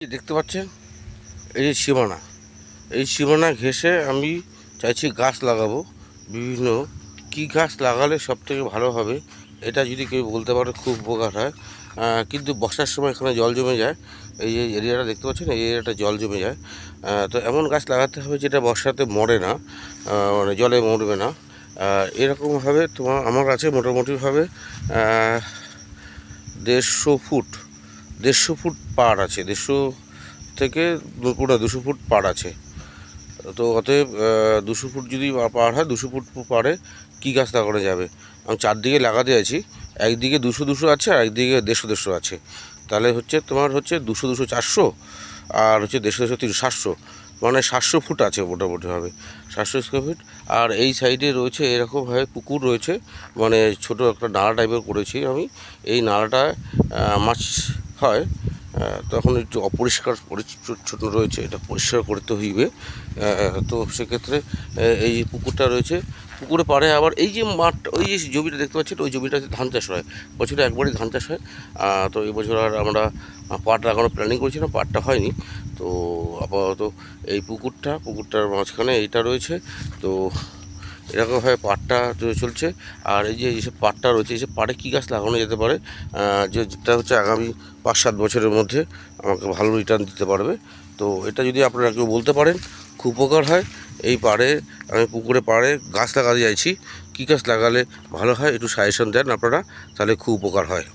দেখতে পাচ্ছেন এই যে সীমানা, এই সীমানা ঘেঁষে আমি চাইছি গাছ লাগাবো। বিভিন্ন কি গাছ লাগালে সব থেকে ভালো হবে এটা যদি কেউ বলতে পারে খুব উপকার হয়। কিন্তু বর্ষার সময় এখানে জল জমে যায়। এই যে এরিয়াটা দেখতে পাচ্ছেন, এই এরিয়াটা জল জমে যায়। তো এমন গাছ লাগাতে হবে যেটা বর্ষাতে মরে না, মানে জলে মরবে না। এরকমভাবে আমার কাছে মোটামুটিভাবে 150 ফুট পাড় আছে, 150 থেকে পুরো 200 ফুট পাড় আছে। তো অতএব 200 ফুট যদি পাড় হয়, 200 ফুট পাড়ে কী গাছ লাগানো যাবে? আমি চারদিকে লাগাতে আছি, একদিকে 200 আছে আর একদিকে 150 আছে। তাহলে তোমার 200 400, আর 150 300 মানে 700 ফুট আছে মোটামুটিভাবে, 700 স্কোয়ার ফিট। আর এই সাইডে রয়েছে এরকমভাবে পুকুর রয়েছে, মানে ছোট একটা নালা টাইপের করেছি আমি। এই নালাটায় মাছ হয়, তখন একটু অপরিষ্কার পরিচ্ছন্ন রয়েছে, এটা পরিষ্কার করতে হইবে। তো সেক্ষেত্রে এই পুকুরটা রয়েছে, পুকুরে পাড়ে আবার এই যে মাঠ, ওই যে জমিটা দেখতে পাচ্ছেন, ওই জমিটাতে ধান চাষ হয়, বছরে একবারই ধান চাষ হয়। তো এই বছর আর আমরা পাট লাগানোর প্ল্যানিং করেছিলাম, পাটটা হয়নি। তো আপাতত এই পুকুরটার মাঝখানে এইটা রয়েছে। তো এরকমভাবে পাটটা চলছে। আর এই যে এইসব পাটটা রয়েছে, এইসব পাটে কী গাছ লাগানো যেতে পারে যেটা আগামী 5-7 বছরের মধ্যে আমাকে ভালো রিটার্ন দিতে পারবে। তো এটা যদি আপনারা কেউ বলতে পারেন খুব উপকার হয়। এই পাড়ে আমি পুকুরে পাড়ে গাছ লাগাতে চাইছি, কী গাছ লাগালে ভালো হয় একটু সাজেশন দেন আপনারা, তাহলে খুব উপকার হয়।